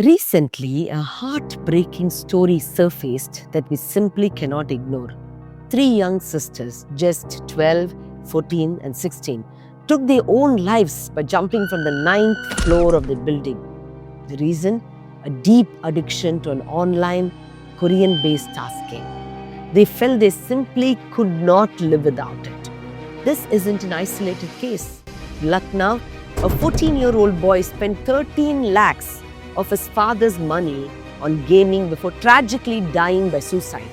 Recently, a heartbreaking story surfaced that we simply cannot ignore. Three young sisters, just 12, 14, and 16, took their own lives by jumping from the ninth floor of the building. The reason? A deep addiction to an online Korean based tasking. They felt they simply could not live without it. This isn't an isolated case. Lucknow, a 14-year-old boy spent 13 lakhs of his father's money on gaming before tragically dying by suicide.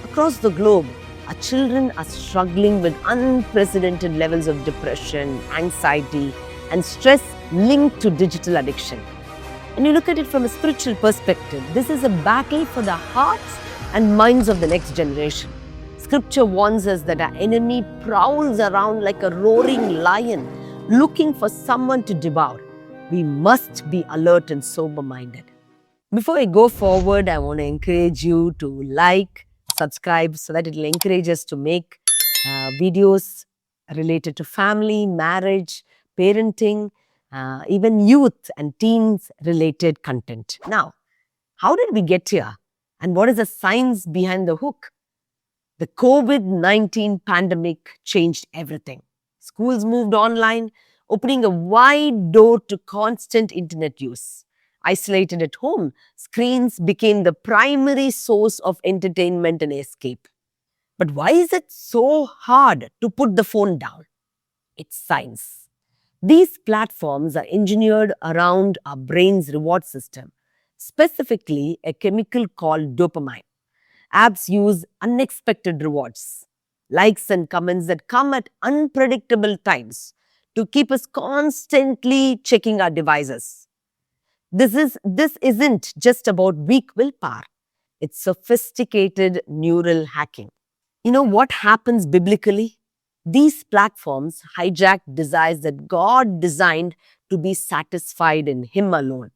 Across the globe, our children are struggling with unprecedented levels of depression, anxiety, and stress linked to digital addiction. And you look at it from a spiritual perspective, this is a battle for the hearts and minds of the next generation. Scripture warns us that our enemy prowls around like a roaring lion, looking for someone to devour. We must be alert and sober-minded. Before I go forward, I want to encourage you to like, subscribe, so that it will encourage us to make videos related to family, marriage, parenting, even youth and teens related content. Now, how did we get here? And what is the science behind the hook? The COVID-19 pandemic changed everything. Schools moved online, opening a wide door to constant internet use. Isolated at home, screens became the primary source of entertainment and escape. But why is it so hard to put the phone down? It's science. These platforms are engineered around our brain's reward system, specifically a chemical called dopamine. Apps use unexpected rewards, likes and comments that come at unpredictable times to keep us constantly checking our devices. This isn't just about weak willpower. It's sophisticated neural hacking. You know what happens biblically? These platforms hijack desires that God designed to be satisfied in Him alone.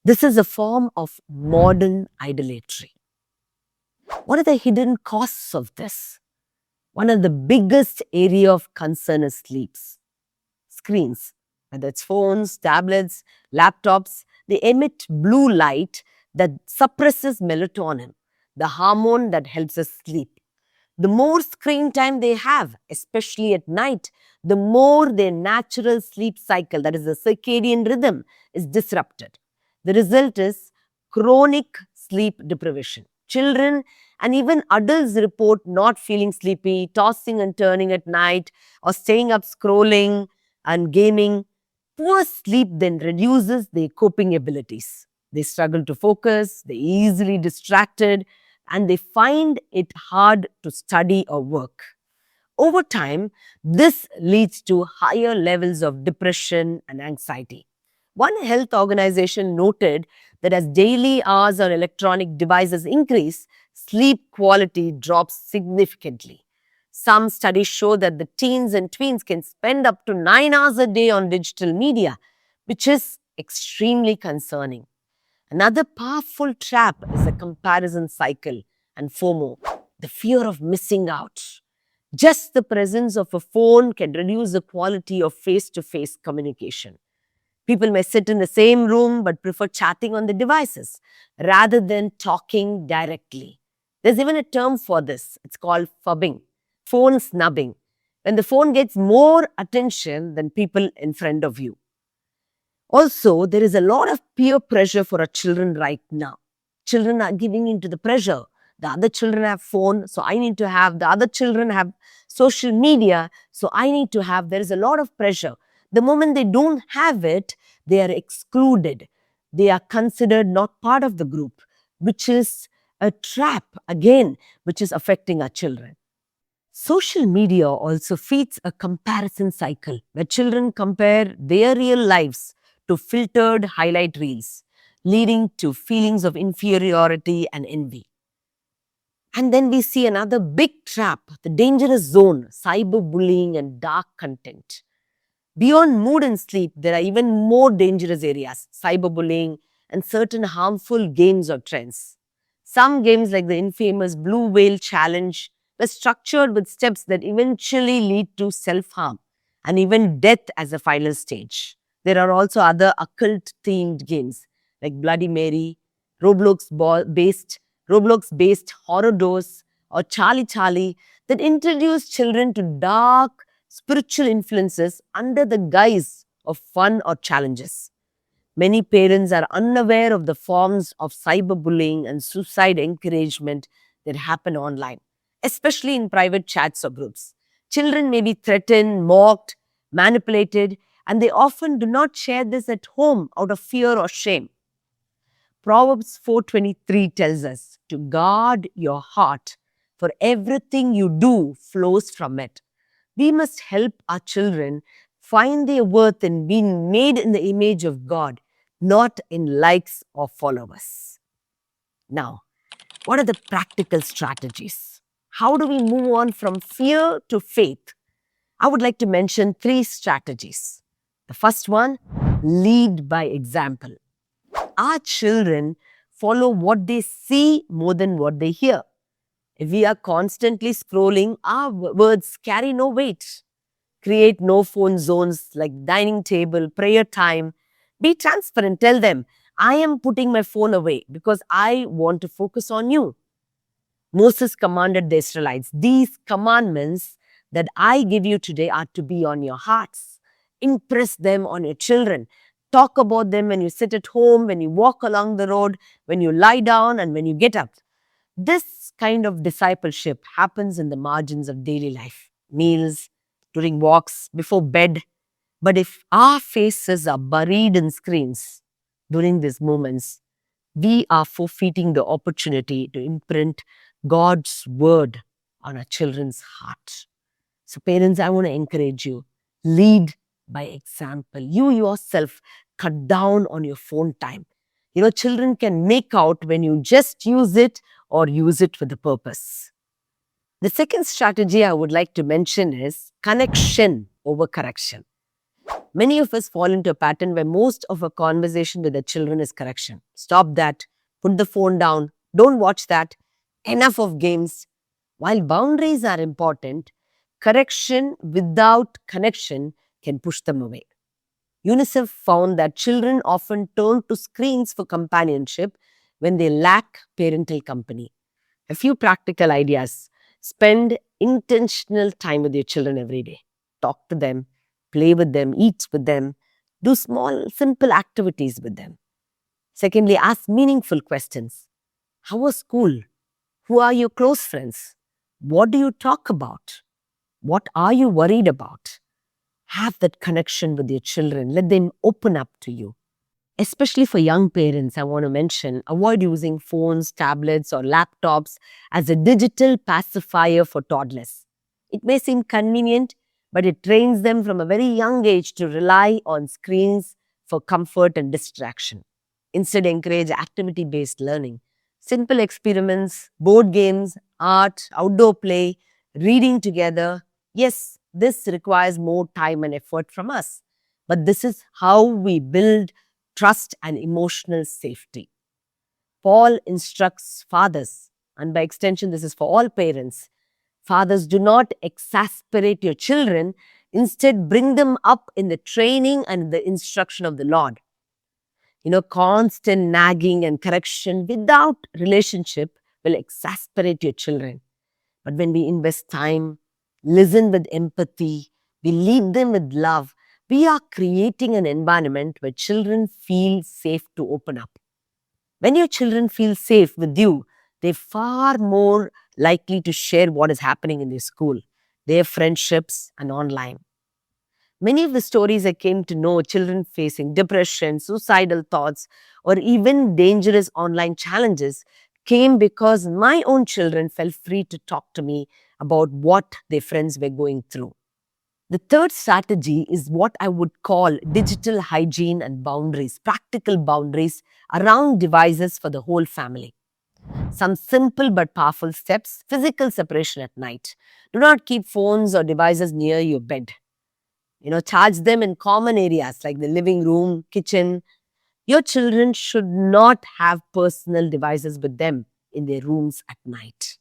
This is a form of modern idolatry. What are the hidden costs of this? One of the biggest area of concern is sleeps. Screens, whether it's phones, tablets, laptops, they emit blue light that suppresses melatonin, the hormone that helps us sleep. The more screen time they have, especially at night, the more their natural sleep cycle, that is the circadian rhythm, is disrupted. The result is chronic sleep deprivation. Children and even adults report not feeling sleepy, tossing and turning at night, or staying up scrolling and gaming. Poor sleep then reduces their coping abilities. They struggle to focus, they're easily distracted, and they find it hard to study or work. Over time, this leads to higher levels of depression and anxiety. One health organization noted that as daily hours on electronic devices increase, sleep quality drops significantly. Some studies show that the teens and tweens can spend up to 9 hours a day on digital media, which is extremely concerning. Another powerful trap is the comparison cycle and FOMO, the fear of missing out. Just the presence of a phone can reduce the quality of face to face communication. People may sit in the same room but prefer chatting on the devices rather than talking directly. There's even a term for this. It's called fubbing, phone snubbing, when the phone gets more attention than people in front of you. Also, there is a lot of peer pressure for our children right now. Children are giving into the pressure. The other children have phone, so I need to have. The other children have social media, so I need to have. There is a lot of pressure. The moment they don't have it, they are excluded. They are considered not part of the group, which is a trap, again, which is affecting our children. Social media also feeds a comparison cycle where children compare their real lives to filtered highlight reels, leading to feelings of inferiority and envy. And then we see another big trap, the dangerous zone, cyberbullying and dark content. Beyond mood and sleep, there are even more dangerous areas, cyberbullying and certain harmful games or trends. Some games, like the infamous Blue Whale Challenge, were structured with steps that eventually lead to self-harm and even death as a final stage. There are also other occult-themed games like Bloody Mary, Roblox Roblox based horror doors, or Charlie Charlie that introduce children to dark spiritual influences under the guise of fun or challenges. Many parents are unaware of the forms of cyberbullying and suicide encouragement that happen online, especially in private chats or groups. Children may be threatened, mocked, manipulated, and they often do not share this at home out of fear or shame. Proverbs 4:23 tells us to guard your heart, for everything you do flows from it. We must help our children find their worth in being made in the image of God, not in likes or followers. Now, what are the practical strategies? How do we move on from fear to faith? I would like to mention three strategies. The first one, lead by example. Our children follow what they see more than what they hear. If we are constantly scrolling, our words carry no weight. Create no phone zones like dining table, prayer time. Be transparent. Tell them, I am putting my phone away because I want to focus on you. Moses commanded the Israelites, these commandments that I give you today are to be on your hearts. Impress them on your children. Talk about them when you sit at home, when you walk along the road, when you lie down, and when you get up. This kind of discipleship happens in the margins of daily life, meals, during walks, before bed. But if our faces are buried in screens during these moments, we are forfeiting the opportunity to imprint God's word on our children's heart. So, parents, I want to encourage you, lead by example. You yourself cut down on your phone time. Children can make out when you just use it or use it with a purpose. The second strategy I would like to mention is connection over correction. Many of us fall into a pattern where most of our conversation with the children is correction. Stop that. Put the phone down. Don't watch that. Enough of games. While boundaries are important, correction without connection can push them away. UNICEF found that children often turn to screens for companionship when they lack parental company. A few practical ideas. Spend intentional time with your children every day. Talk to them, play with them, eat with them, do small, simple activities with them. Secondly, ask meaningful questions. How was school? Who are your close friends? What do you talk about? What are you worried about? Have that connection with your children. Let them open up to you. Especially for young parents, I want to mention, avoid using phones, tablets, or laptops as a digital pacifier for toddlers. It may seem convenient, but it trains them from a very young age to rely on screens for comfort and distraction. Instead, encourage activity-based learning. Simple experiments, board games, art, outdoor play, reading together. Yes, this requires more time and effort from us, but this is how we build trust and emotional safety. Paul instructs fathers, and by extension, this is for all parents. Fathers, do not exasperate your children. Instead, bring them up in the training and the instruction of the Lord. Constant nagging and correction without relationship will exasperate your children. But when we invest time, listen with empathy, we lead them with love, we are creating an environment where children feel safe to open up. When your children feel safe with you, they're far more likely to share what is happening in their school, their friendships, and online. Many of the stories I came to know, children facing depression, suicidal thoughts, or even dangerous online challenges, came because my own children felt free to talk to me about what their friends were going through. The third strategy is what I would call digital hygiene and boundaries, practical boundaries around devices for the whole family. Some simple but powerful steps: physical separation at night. Do not keep phones or devices near your bed. Charge them in common areas like the living room, kitchen. Your children should not have personal devices with them in their rooms at night.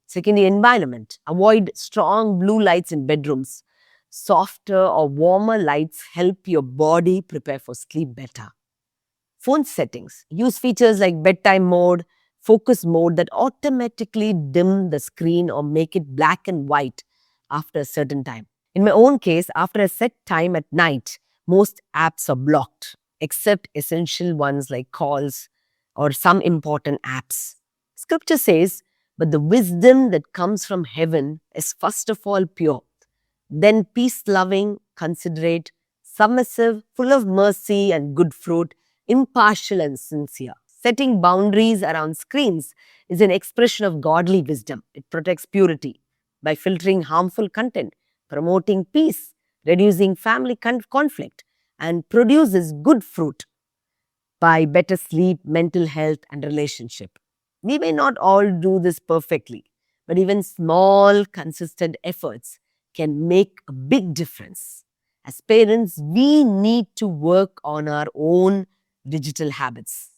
Secondly, environment. Avoid strong blue lights in bedrooms. Softer or warmer lights help your body prepare for sleep better. Phone settings. Use features like bedtime mode, focus mode that automatically dim the screen or make it black and white after a certain time. In my own case, after a set time at night, most apps are blocked, except essential ones like calls or some important apps. Scripture says, but the wisdom that comes from heaven is first of all pure, then peace loving, considerate, submissive, full of mercy and good fruit, impartial and sincere. Setting boundaries around screens is an expression of godly wisdom. It protects purity by filtering harmful content, promoting peace, reducing family conflict, and produces good fruit by better sleep, mental health, and relationship. We may not all do this perfectly, but even small, consistent efforts can make a big difference. As parents, we need to work on our own digital habits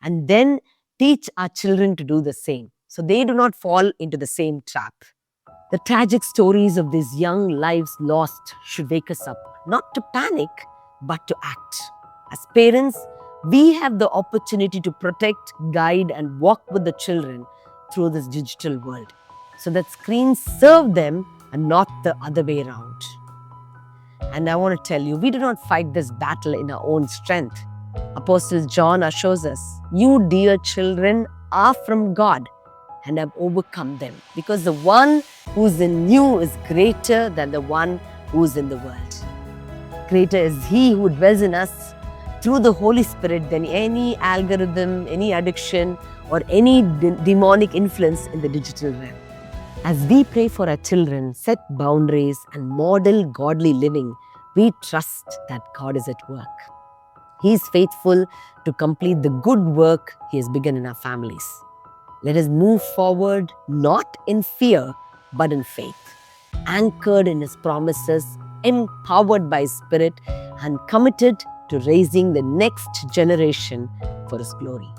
and then teach our children to do the same so they do not fall into the same trap. The tragic stories of these young lives lost should wake us up, not to panic, but to act. As parents, we have the opportunity to protect, guide, and walk with the children through this digital world so that screens serve them and not the other way around. And I want to tell you, we do not fight this battle in our own strength. Apostle John assures us, you dear children are from God and have overcome them, because the one who's in you is greater than the one who's in the world. Greater is He who dwells in us through the Holy Spirit than any algorithm, any addiction, or any demonic influence in the digital realm. As we pray for our children, set boundaries, and model godly living, we trust that God is at work. He is faithful to complete the good work He has begun in our families. Let us move forward not in fear, but in faith, anchored in His promises, empowered by His Spirit, and committed to raising the next generation for His glory.